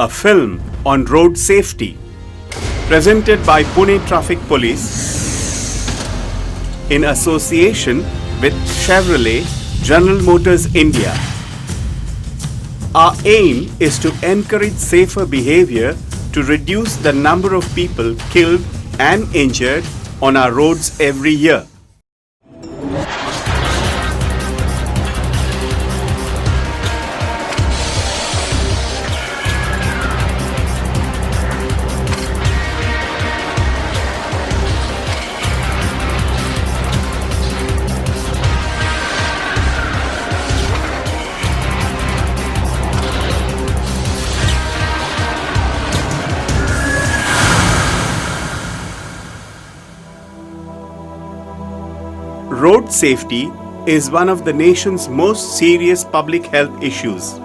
a film on road safety, presented by Pune Traffic Police in association with Chevrolet General Motors India. Our aim is to encourage safer behavior to reduce the number of people killed and injured on our roads every year. Road safety is one of the nation's most serious public health issues.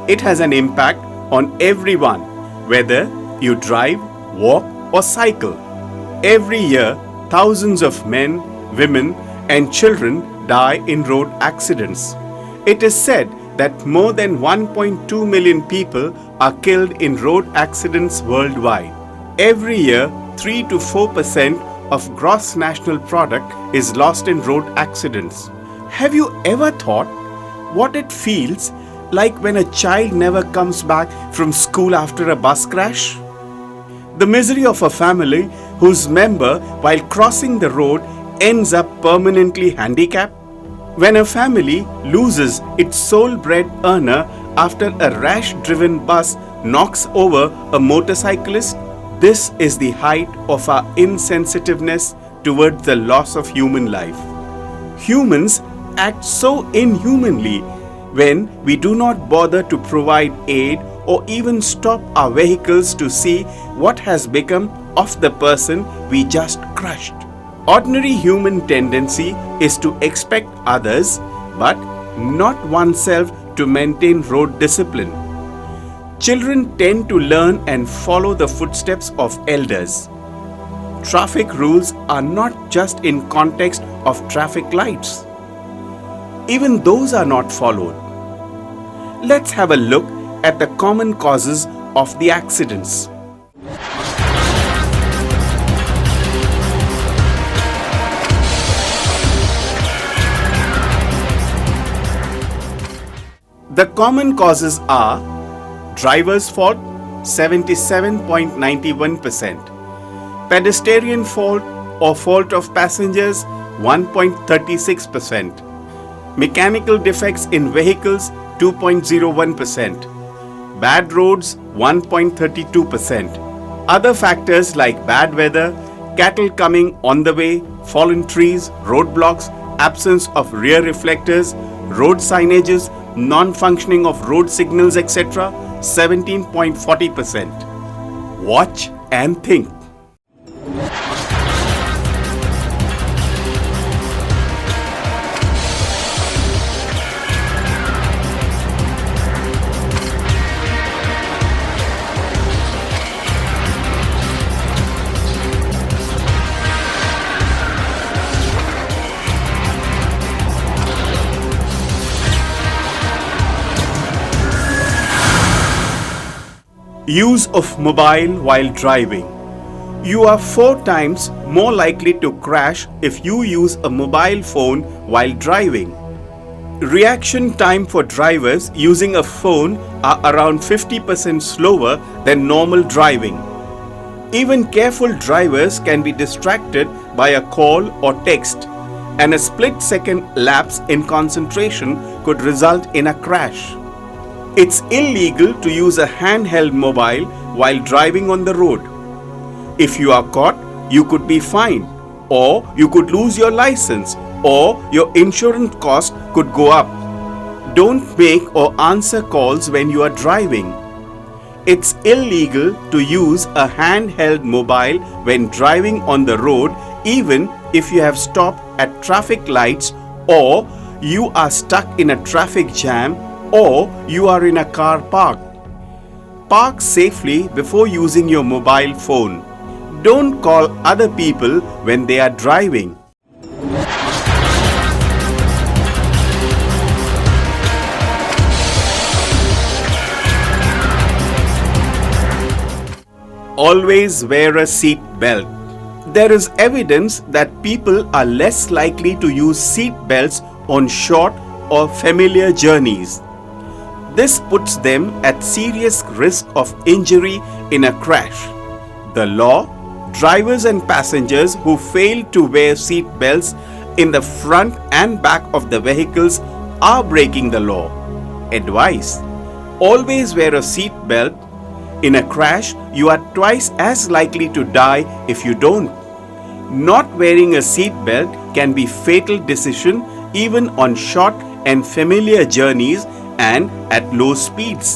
It has an impact on everyone, whether you drive, walk, or cycle. Every year, thousands of men, women, and children die in road accidents. It is said that more than 1.2 million people are killed in road accidents worldwide. Every year, 3 to 4% of gross national product is lost in road accidents. Have you ever thought what it feels like when a child never comes back from school after a bus crash? The misery of a family whose member, while crossing the road, ends up permanently handicapped? When a family loses its sole bread earner after a rash-driven bus knocks over a motorcyclist? This is the height of our insensitiveness towards the loss of human life. Humans act so inhumanly when we do not bother to provide aid or even stop our vehicles to see what has become of the person we just crushed. Ordinary human tendency is to expect others, but not oneself, to maintain road discipline. Children tend to learn and follow the footsteps of elders. Traffic rules are not just in context of traffic lights. Even those are not followed. Let's have a look at the common causes of the accidents. The common causes are driver's fault, 77.91%, pedestrian fault or fault of passengers, 1.36%, mechanical defects in vehicles, 2.01%, bad roads, 1.32%. Other factors like bad weather, cattle coming on the way, fallen trees, roadblocks, absence of rear reflectors, road signages, non-functioning of road signals, etc., 17.40%. Watch and think. Use of mobile while driving. You are 4 times more likely to crash if you use a mobile phone while driving. Reaction time for drivers using a phone are around 50% slower than normal driving. Even careful drivers can be distracted by a call or text, and a split-second lapse in concentration could result in a crash. It's illegal to use a handheld mobile while driving on the road. If you are caught, you could be fined, or you could lose your license, or your insurance cost could go up. Don't make or answer calls when you are driving. It's illegal to use a handheld mobile when driving on the road, even if you have stopped at traffic lights, or you are stuck in a traffic jam, or you are in a car park. Park safely before using your mobile phone. Don't call other people when they are driving. always wear a seat belt. There is evidence that people are less likely to use seat belts on short or familiar journeys. This puts them at serious risk of injury in a crash. The law, drivers and passengers who fail to wear seat belts in the front and back of the vehicles are breaking the law. Advice: always wear a seat belt. In a crash, you are twice as likely to die if you don't. Not wearing a seat belt can be a fatal decision even on short and familiar journeys and at low speeds.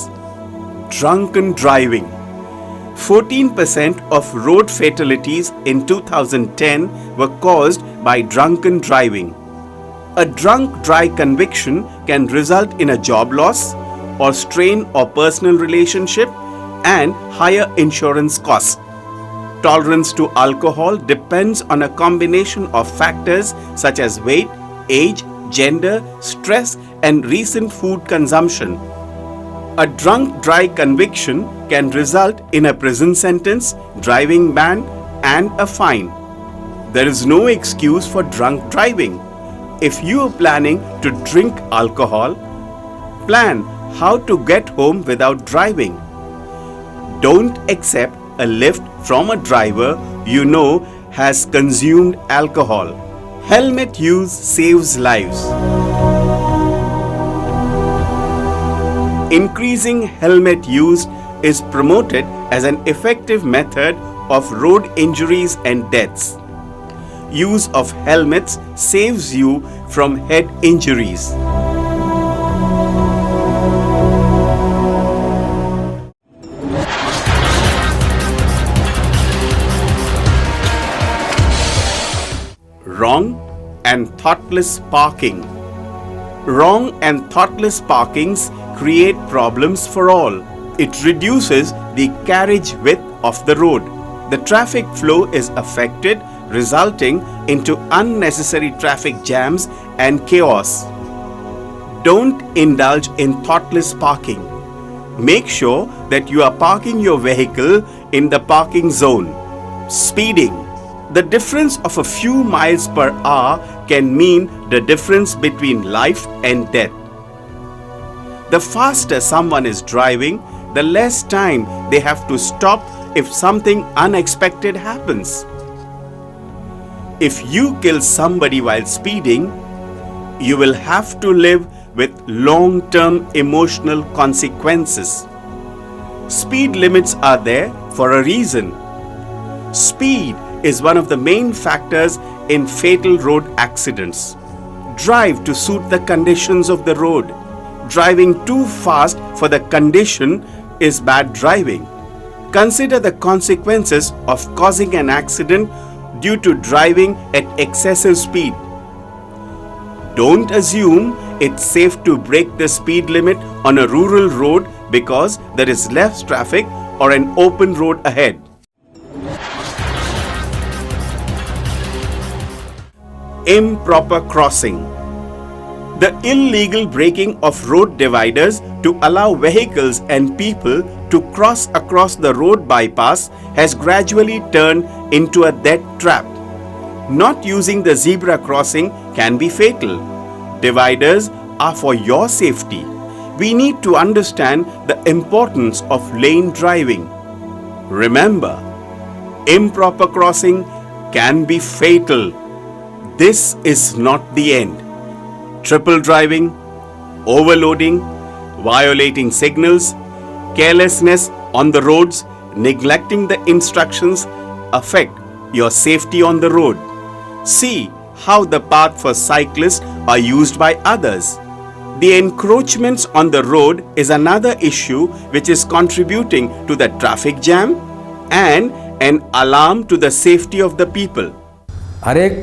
Drunken driving. 14% of road fatalities in 2010 were caused by drunken driving. A drunk drive conviction can result in a job loss or strain or personal relationship and higher insurance costs. Tolerance to alcohol depends on a combination of factors such as weight, age, gender, stress, and recent food consumption. A drunk drive conviction can result in a prison sentence, driving ban, and a fine. There is no excuse for drunk driving. If you are planning to drink alcohol, plan how to get home without driving. Don't accept a lift from a driver you know has consumed alcohol. Helmet use saves lives. Increasing helmet use is promoted as an effective method of road injuries and deaths. Use of helmets saves you from head injuries. Wrong and thoughtless parking. Wrong and thoughtless parkings create problems for all. It reduces the carriage width of the road. The traffic flow is affected, resulting into unnecessary traffic jams and chaos. Don't indulge in thoughtless parking. Make sure that you are parking your vehicle in the parking zone. Speeding. The difference of a few miles per hour can mean the difference between life and death. The faster someone is driving, the less time they have to stop if something unexpected happens. If you kill somebody while speeding, you will have to live with long-term emotional consequences. Speed limits are there for a reason. Speed is one of the main factors in fatal road accidents. Drive to suit the conditions of the road. Driving too fast for the condition is bad driving. Consider the consequences of causing an accident due to driving at excessive speed. Don't assume it's safe to break the speed limit on a rural road because there is less traffic or an open road ahead. Improper crossing. The illegal breaking of road dividers to allow vehicles and people to cross across the road bypass has gradually turned into a death trap. Not using the zebra crossing can be fatal. Dividers are for your safety. We need to understand the importance of lane driving. Remember, improper crossing can be fatal. This is not the end. Triple driving, overloading, violating signals, carelessness on the roads, neglecting the instructions affect your safety on the road. See how the path for cyclists are used by others. The encroachments on the road is another issue which is contributing to the traffic jam and an alarm to the safety of the people. हर एक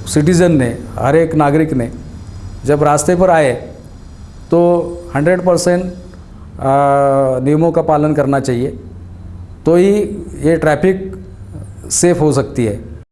citizen ने, हर एक नागरिक ने जब रास्ते पर आए तो 100% नियमों का पालन करना चाहिए, तो ही ये ट्रैफिक सेफ हो सकती है।